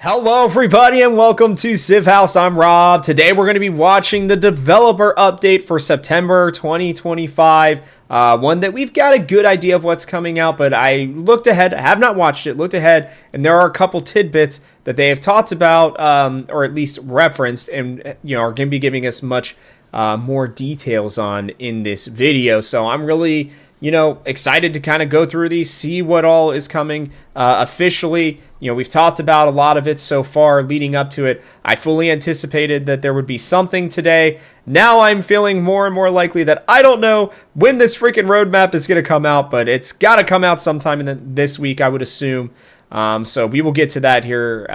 Hello everybody and welcome to Civ House. I'm Rob. Today we're going to be watching the developer update for September 2025. One that we've got a good idea of what's coming out, but I looked ahead, have not watched it, looked ahead, and there are a couple tidbits that they have talked about, or at least referenced, and are going to be giving us much more details on in this video. So I'm really excited to kind of go through these, see what all is coming officially. We've talked about a lot of it so far leading up to it. I fully anticipated that there would be something today. Now I'm feeling more and more likely that I don't know when this freaking roadmap is going to come out, but it's got to come out sometime in this week, I would assume. So we will get to that here,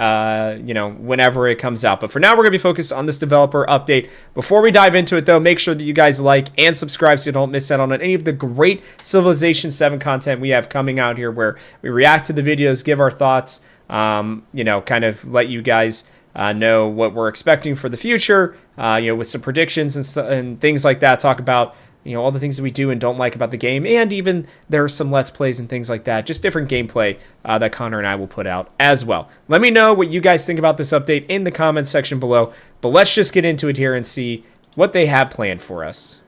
whenever it comes out. But for now, we're going to be focused on this developer update. Before we dive into it, though, make sure that you guys like and subscribe so you don't miss out on any of the great Civilization 7 content we have coming out here, where we react to the videos, give our thoughts, kind of let you guys know what we're expecting for the future, with some predictions and things like that. Talk about all the things that we do and don't like about the game, and even there are some Let's Plays and things like that, just different gameplay that Connor and I will put out as well. Let me know what you guys think about this update in the comments section below, but let's just get into it here and see what they have planned for us.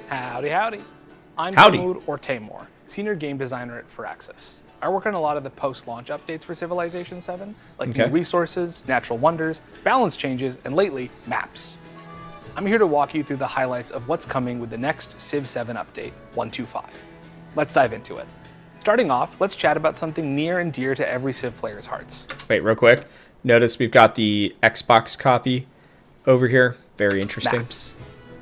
Howdy, howdy. I'm Howdy. Mahmoud or Taymor, Senior Game Designer at Firaxis. I work on a lot of the post-launch updates for Civilization 7, like new resources, natural wonders, balance changes, and lately, maps. I'm here to walk you through the highlights of what's coming with the next Civ 7 update, 125. Let's dive into it. Starting off, let's chat about something near and dear to every Civ player's hearts. Wait, real quick. Notice we've got the Xbox copy over here. Very interesting. Maps.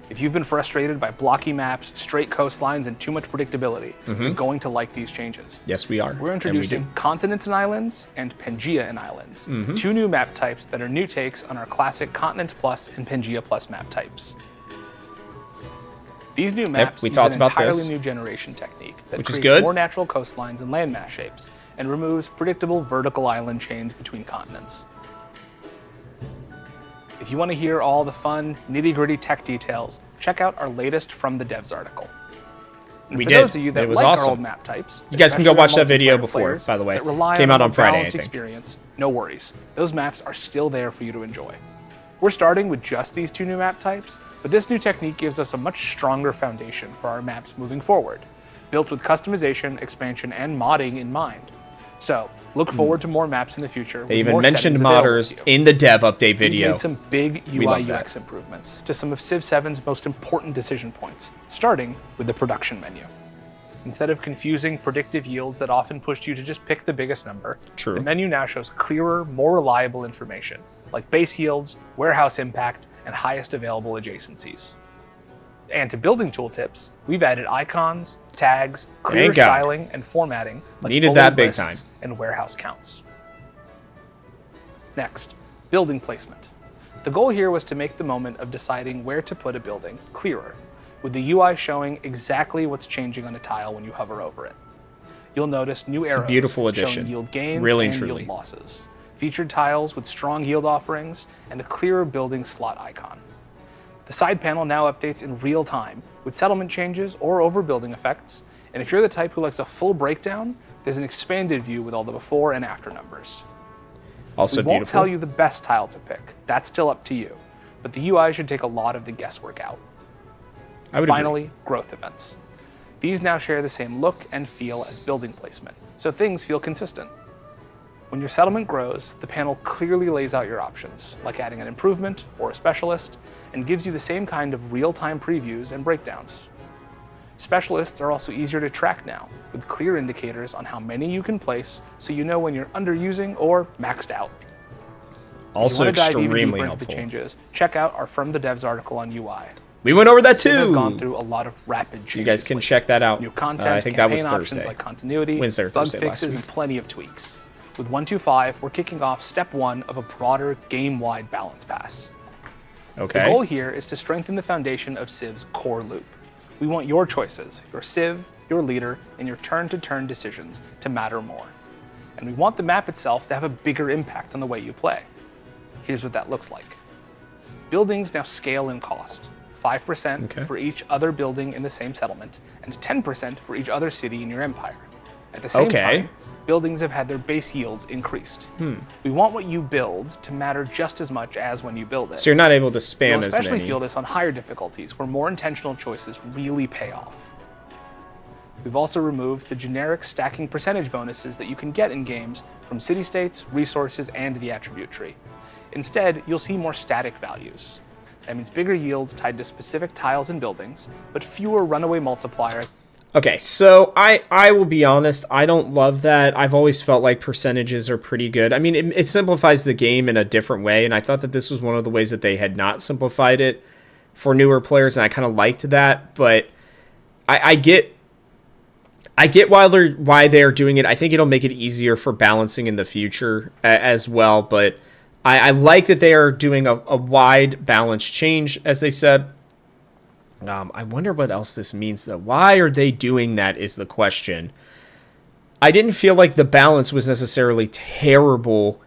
If you've been frustrated by blocky maps, straight coastlines, and too much predictability, you're going to like these changes. Yes, we are. We're introducing Continents and Islands and Pangaea and Islands, two new map types that are new takes on our classic Continents Plus and Pangaea Plus map types. These new maps we use talked an about entirely this, new generation technique that which is creates good. more natural coastlines and landmass shapes, and removes predictable vertical island chains between continents. If you want to hear all the fun, nitty-gritty tech details, check out our latest From the Devs article. And for those of you that like our old map types, you guys can go watch that video before, by the way. Came out on Friday, I think. Experience, no worries. Those maps are still there for you to enjoy. We're starting with just these two new map types, but this new technique gives us a much stronger foundation for our maps moving forward, built with customization, expansion, and modding in mind. So, look forward to more maps in the future. They even mentioned modders in the dev update video. We made some big UI UX improvements to some of Civ 7's most important decision points, starting with the production menu. Instead of confusing predictive yields that often pushed you to just pick the biggest number, the menu now shows clearer, more reliable information, like base yields, warehouse impact, and highest available adjacencies. And to building tooltips, we've added icons, tags, clear styling, and formatting like needed that big time, and warehouse counts. Next, building placement. The goal here was to make the moment of deciding where to put a building clearer, with the UI showing exactly what's changing on a tile when you hover over it. You'll notice new arrows beautiful addition. Showing yield gains Really and and truly. yield losses, featured tiles with strong yield offerings, and a clearer building slot icon. The side panel now updates in real time with settlement changes or overbuilding effects, and if you're the type who likes a full breakdown, there's an expanded view with all the before and after numbers. Also we won't tell you the best tile to pick, that's still up to you, but the UI should take a lot of the guesswork out. Finally, growth events. These now share the same look and feel as building placement, so things feel consistent. When your settlement grows, the panel clearly lays out your options, like adding an improvement or a specialist, and gives you the same kind of real-time previews and breakdowns. Specialists are also easier to track now, with clear indicators on how many you can place, so you know when you're underusing or maxed out. Also extremely helpful. The changes, check out our From the Devs article on UI. We went over that too. It has gone through a lot of rapid changes. So you guys can check that out. New content, I think that was options Thursday. like continuity, Wednesday or bug Thursday fixes, and plenty of tweaks. With 125, we're kicking off step 1 of a broader game-wide balance pass. Okay. The goal here is to strengthen the foundation of Civ's core loop. We want your choices, your Civ, your leader, and your turn-to-turn decisions to matter more. And we want the map itself to have a bigger impact on the way you play. Here's what that looks like. Buildings now scale in cost. 5% for each other building in the same settlement, and 10% for each other city in your empire. At the same time, buildings have had their base yields increased. We want what you build to matter just as much as when you build it. So you're not able to spam You'll as many. especially feel this on higher difficulties, where more intentional choices really pay off. We've also removed the generic stacking percentage bonuses that you can get in games from city-states, resources, and the attribute tree. Instead, you'll see more static values. That means bigger yields tied to specific tiles and buildings, but fewer runaway multipliers. Okay, so I will be honest, I don't love that. I've always felt like percentages are pretty good. I mean, it simplifies the game in a different way, and I thought that this was one of the ways that they had not simplified it for newer players, and I kind of liked that, but I get why they're doing it. I think it'll make it easier for balancing in the future as well, but I like that they are doing a wide balance change, as they said. I wonder what else this means, though. Why are they doing that is the question. I didn't feel like the balance was necessarily terrible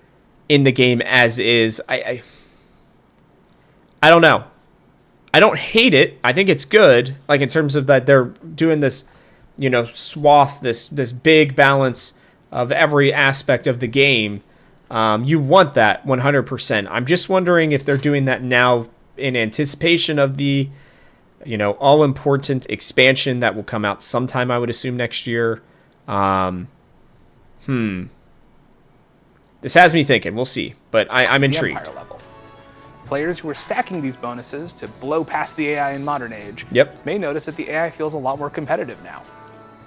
in the game as is. I don't know. I don't hate it. I think it's good, like in terms of that they're doing this, swath, this big balance of every aspect of the game. You want that 100%. I'm just wondering if they're doing that now in anticipation of the all-important expansion that will come out sometime, I would assume, next year. This has me thinking. We'll see. But I'm intrigued. Empire level. Players who are stacking these bonuses to blow past the AI in Modern Age may notice that the AI feels a lot more competitive now.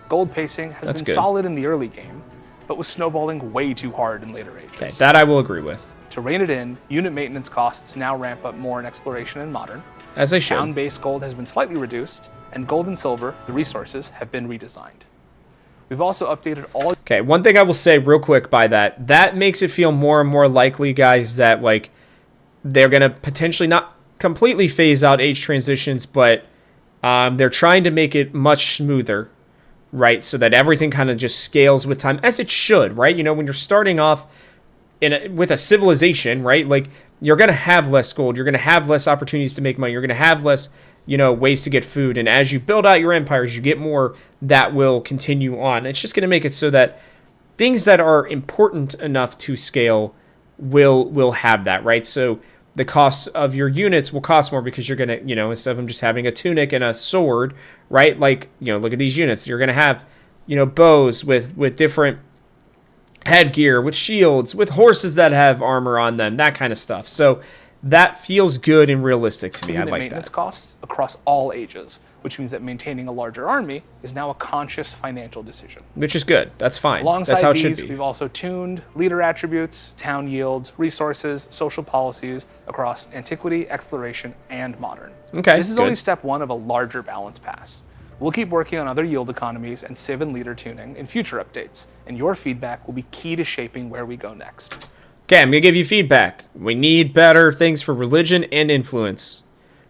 Gold pacing has been solid in the early game, but was snowballing way too hard in later ages. Okay, that I will agree with. To rein it in, unit maintenance costs now ramp up more in Exploration and Modern. As they should. Town-based gold has been slightly reduced, and gold and silver, the resources, have been redesigned. We've also updated all... Okay, one thing I will say real quick by that makes it feel more and more likely, guys, that they're going to potentially not completely phase out age transitions, but they're trying to make it much smoother, right? So that everything kind of just scales with time, as it should, right? When you're starting off with a civilization, right? You're going to have less gold. You're going to have less opportunities to make money. You're going to have less, ways to get food. And as you build out your empires, you get more that will continue on. It's just going to make it so that things that are important enough to scale will have that, right? So the costs of your units will cost more because you're going to, instead of them just having a tunic and a sword, right? Look at these units. You're going to have, bows with different headgear, with shields, with horses that have armor on them, that kind of stuff. So that feels good and realistic to me. I like maintenance that. Costs across all ages, which means that maintaining a larger army is now a conscious financial decision. Which is good. That's fine. Alongside That's how it these, should be. We've also tuned leader attributes, town yields, resources, social policies across antiquity, exploration, and modern. Okay, this is only step one of a larger balance pass. We'll keep working on other yield economies and civ and leader tuning in future updates, and your feedback will be key to shaping where we go next. Okay, I'm going to give you feedback. We need better things for religion and influence.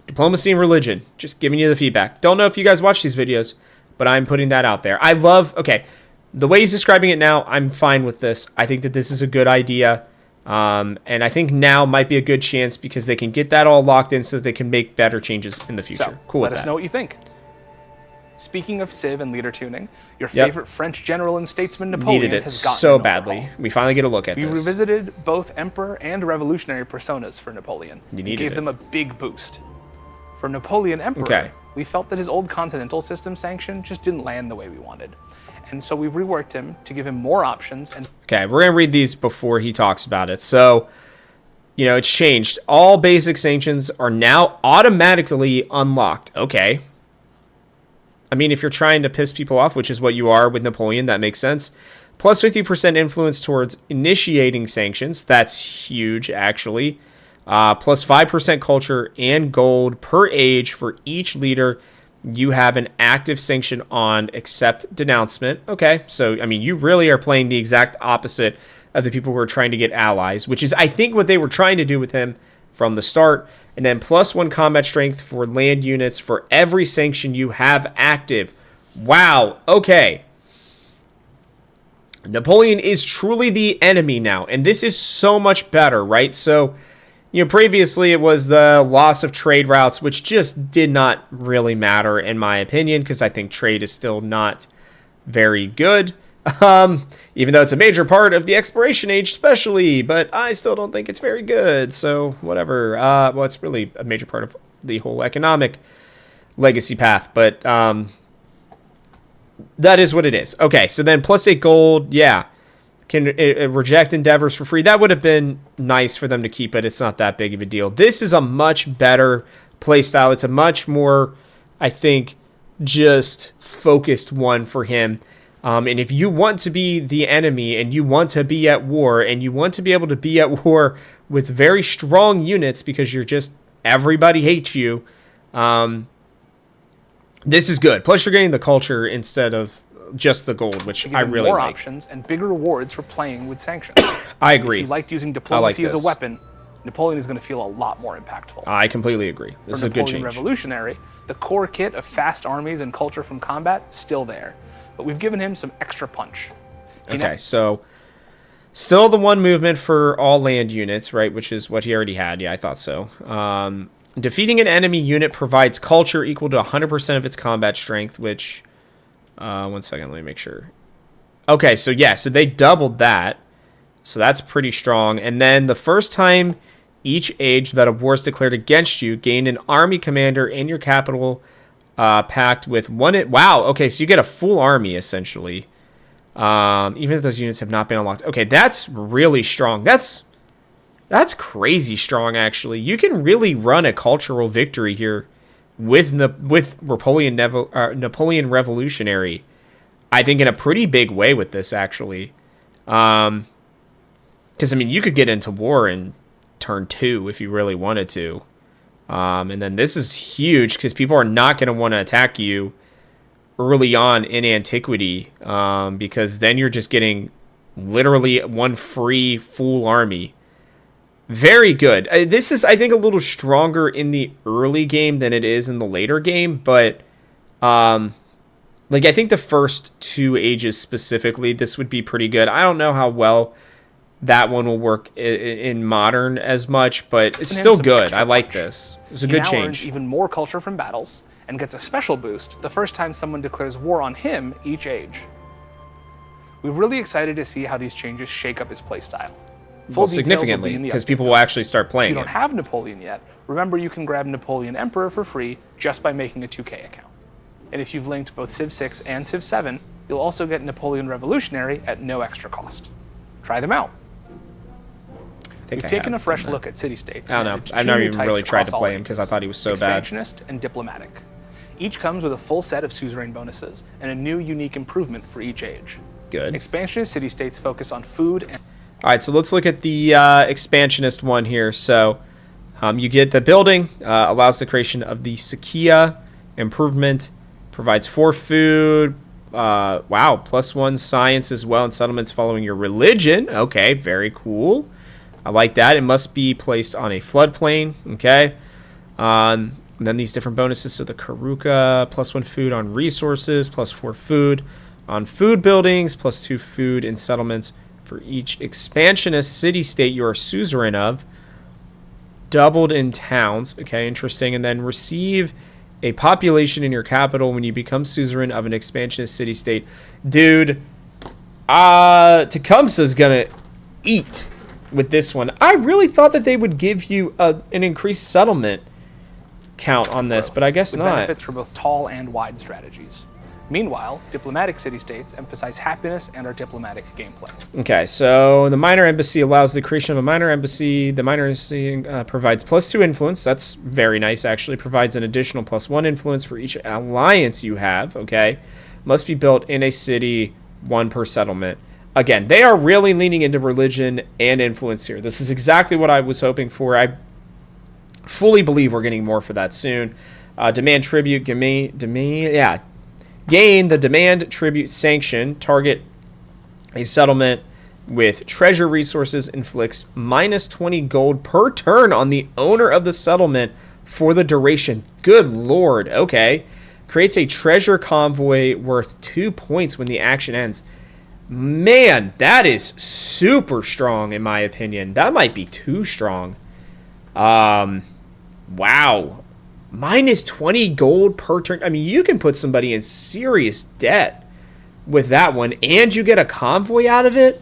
Diplomacy and religion. Just giving you the feedback. Don't know if you guys watch these videos, but I'm putting that out there. The way he's describing it now, I'm fine with this. I think that this is a good idea. And I think now might be a good chance because they can get that all locked in so that they can make better changes in the future. So, cool with that. Let us know what you think. Speaking of civ and leader tuning, your favorite French general and statesman Napoleon needed it has gotten so an badly. overhaul. We finally get a look at We this. revisited both emperor and revolutionary personas for Napoleon. You needed gave it. them a big boost. For Napoleon Emperor, we felt that his old continental system sanction just didn't land the way we wanted. And so we've reworked him to give him more options. Okay, we're going to read these before he talks about it. So, it's changed. All basic sanctions are now automatically unlocked. Okay. I mean, if you're trying to piss people off, which is what you are with Napoleon, that makes sense. Plus 50% influence towards initiating sanctions. That's huge, actually. Plus 5% culture and gold per age for each leader you have an active sanction on, except denouncement. Okay, so, you really are playing the exact opposite of the people who are trying to get allies, which is, I think, what they were trying to do with him from the start. And then plus 1 combat strength for land units for every sanction you have active. Wow, okay. Napoleon is truly the enemy now, and this is so much better, right? So, previously it was the loss of trade routes, which just did not really matter, in my opinion, because I think trade is still not very good. Even though it's a major part of the exploration age especially, but I still don't think it's very good, so whatever. Well, it's really a major part of the whole economic legacy path, but that is what it is. Okay, so then +8 gold, yeah. Can reject endeavors for free. That would have been nice for them to keep, but it's not that big of a deal. This is a much better playstyle. It's a much more, I think, just focused one for him. And if you want to be the enemy and you want to be at war and you want to be able to be at war with very strong units because you're just, everybody hates you, this is good. Plus you're getting the culture instead of just the gold, which I really more like. Options and bigger rewards for playing with sanctions. I agree. If you liked using diplomacy as a weapon, Napoleon is going to feel a lot more impactful. I completely agree. This is a good change. Revolutionary, the core kit of fast armies and culture from combat, still there. But we've given him some extra punch. Okay, so still the one movement for all land units, right? Which is what he already had. Yeah, I thought so. Defeating an enemy unit provides culture equal to 100% of its combat strength, which... one second, let me make sure. Okay, so yeah, so they doubled that. So that's pretty strong. And then the first time each age that a war is declared against you, gain an army commander in your capital packed with one... Wow, okay, so you get a full army, essentially. Even if those units have not been unlocked. Okay, that's really strong. That's crazy strong, actually. You can really run a cultural victory here with Napoleon Revolutionary, I think, in a pretty big way with this, actually. Because, I mean, you could get into war in turn 2 if you really wanted to. And then this is huge because people are not going to want to attack you early on in antiquity, because then you're just getting literally one free full army. Very good. This is, I think, a little stronger in the early game than it is in the later game, but like, I think the first 2 ages specifically, this would be pretty good. I don't know how well that one will work in modern as much, but it's still good. I like this. It's a good change. He now earns even more culture from battles and gets a special boost the first time someone declares war on him each age. We're really excited to see how these changes shake up his playstyle. Well, significantly, because people will actually start playing it. If you don't have Napoleon yet, remember you can grab Napoleon Emperor for free just by making a 2K account. And if you've linked both Civ 6 and Civ 7, you'll also get Napoleon Revolutionary at no extra cost. Try them out. We've taken a fresh look at city-states. I don't know. I've never even really tried to play him because I thought he was so bad. Expansionist and diplomatic. Each comes with a full set of suzerain bonuses and a new unique improvement for each age. Good. Expansionist city-states focus on food and... All right, so let's look at the expansionist one here. So you get the building, allows the creation of the Sakia improvement, provides 4 food, wow, +1 science as well, and settlements following your religion. Okay, very cool. I like that. It must be placed on a floodplain. Okay. And then these different bonuses. So the Karuka, +1 food on resources, +4 food on food buildings, +2 food in settlements for each expansionist city-state you are suzerain of, doubled in towns. Okay, interesting. And then receive a population in your capital when you become suzerain of an expansionist city-state. Dude, Tecumseh's gonna eat with this one. I really thought that they would give you an increased settlement count on this, but I guess not. Benefits for both tall and wide strategies. Meanwhile, diplomatic city-states emphasize happiness and our diplomatic gameplay. Okay, so the minor embassy allows the creation of a minor embassy. The minor embassy provides +2 influence. That's very nice, actually. Provides an additional +1 influence for each alliance you have, okay? Must be built in a city, 1 per settlement. Again, they are really leaning into religion and influence here. This is exactly what I was hoping for. I fully believe we're getting more for that soon. Demand tribute, gain the demand tribute sanction. Target a settlement with treasure resources, inflicts -20 gold per turn on the owner of the settlement for the duration. Good lord. Okay. Creates a treasure convoy worth 2 points when the action ends. Man, that is super strong in my opinion. That might be too strong. Wow. -20 gold per turn. I mean, you can put somebody in serious debt with that one, and you get a convoy out of it.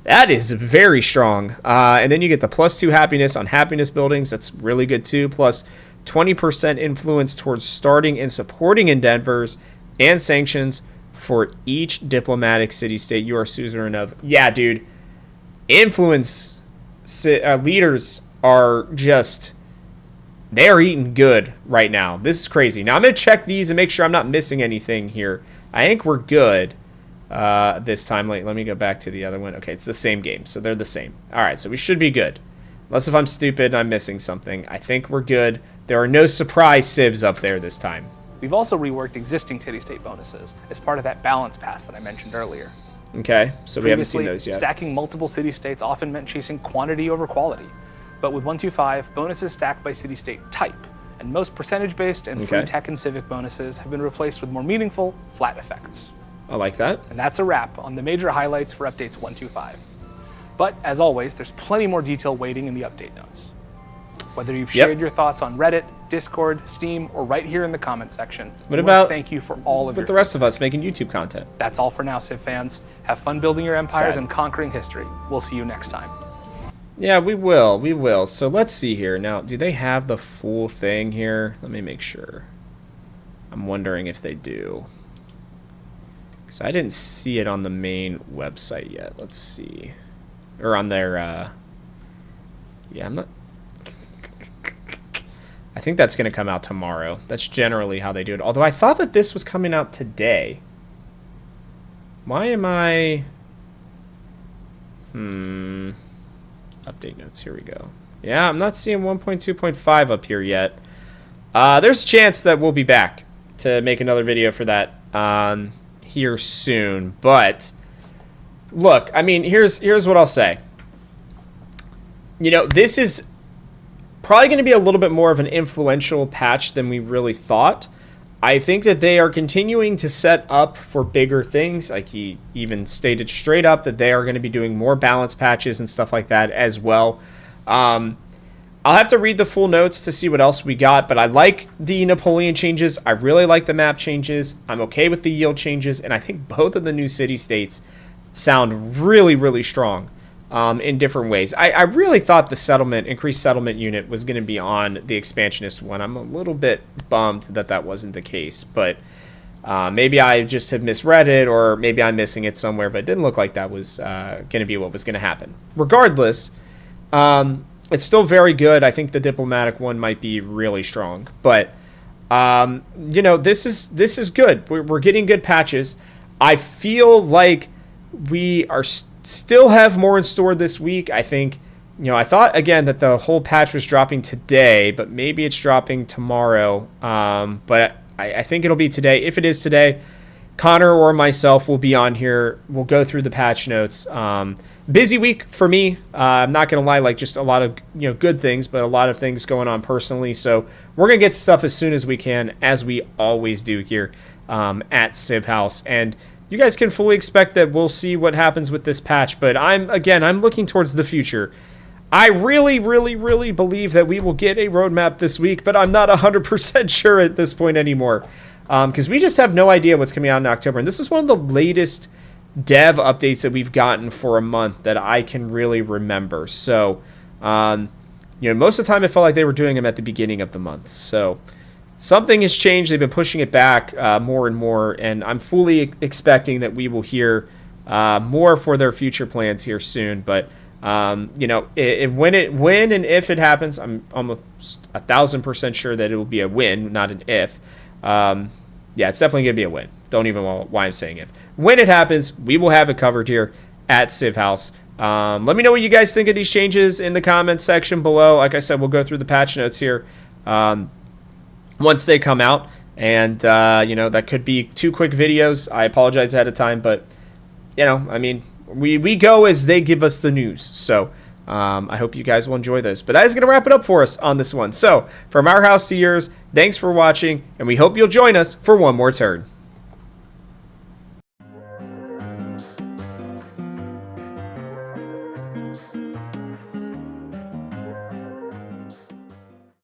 That is very strong. And then you get the +2 happiness on happiness buildings. That's really good too. Plus 20% influence towards starting and supporting endeavors and sanctions for each diplomatic city-state you are suzerain of. Yeah, dude. Influence leaders are just... they're eating good right now. This is crazy. Now, I'm going to check these and make sure I'm not missing anything here. I think we're good this time. Let me go back to the other one. Okay, it's the same game, so they're the same. All right, so we should be good. Unless if I'm stupid and I'm missing something. I think we're good. There are no surprise civs up there this time. We've also reworked existing city-state bonuses as part of that balance pass that I mentioned earlier. Okay, so we haven't seen those yet. Stacking multiple city-states often meant chasing quantity over quality. But with 125, bonuses stacked by city-state type, and most percentage-based and free tech and civic bonuses have been replaced with more meaningful, flat effects. I like that. And that's a wrap on the major highlights for updates 125. But, as always, there's plenty more detail waiting in the update notes. Whether you've shared your thoughts on Reddit, Discord, Steam, or right here in the comment section, what about thank you for all of the rest of us making YouTube content? That's all for now, Civ fans. Have fun building your empires and conquering history. We'll see you next time. Yeah, we will. We will. So let's see here. Now, do they have the full thing here? Let me make sure. I'm wondering if they do. Because I didn't see it on the main website yet. Let's see. Or on their... yeah, I'm not... I think that's going to come out tomorrow. That's generally how they do it. Although I thought that this was coming out today. Why am I... Update notes. Here we go. Yeah, I'm not seeing 1.2.5 up here yet. There's a chance that we'll be back to make another video for that here soon. But look, I mean, here's what I'll say. You know, this is probably going to be a little bit more of an influential patch than we really thought. I think that they are continuing to set up for bigger things. Like he even stated straight up that they are going to be doing more balance patches and stuff like that as well. I'll have to read the full notes to see what else we got, but I like the Napoleon changes. I really like the map changes. I'm okay with the yield changes, and I think both of the new city-states sound really, really strong in different ways. I really thought the increased settlement unit was going to be on the expansionist one. I'm a little bit bummed that that wasn't the case, but maybe I just have misread it, or maybe I'm missing it somewhere, but it didn't look like that was going to be what was going to happen. Regardless, it's still very good. I think the diplomatic one might be really strong, but you know, this is good. We're getting good patches. I feel like we are still have more in store this week. I think, you know, I thought again that the whole patch was dropping today, but maybe it's dropping tomorrow. But I think it'll be today. If it is today, Connor or myself will be on here. We'll go through the patch notes. Busy week for me. I'm not gonna lie, like just a lot of, you know, good things, but a lot of things going on personally. So we're gonna get stuff as soon as we can, as we always do here at Civ House. And you guys can fully expect that we'll see what happens with this patch, but I'm looking towards the future. I really, really, really believe that we will get a roadmap this week, but I'm not 100% sure at this point anymore, because we just have no idea what's coming out in October. And this is one of the latest dev updates that we've gotten for a month that I can really remember. So, you know, most of the time it felt like they were doing them at the beginning of the month. So something has changed. They've been pushing it back more and more, and I'm fully expecting that we will hear more for their future plans here soon. But you know, when and if it happens, I'm almost 1,000% sure that it will be a win, not an if. Yeah, it's definitely gonna be a win. Don't even know why I'm saying if. When it happens, we will have it covered here at Civ House. Let me know what you guys think of these changes in the comments section below. Like I said, we'll go through the patch notes here once they come out, and you know, that could be 2 quick videos. I apologize ahead of time, but you know, I mean, we go as they give us the news. So I hope you guys will enjoy this. But that is going to wrap it up for us on this one. So from our house to yours, thanks for watching, and we hope you'll join us for one more turn.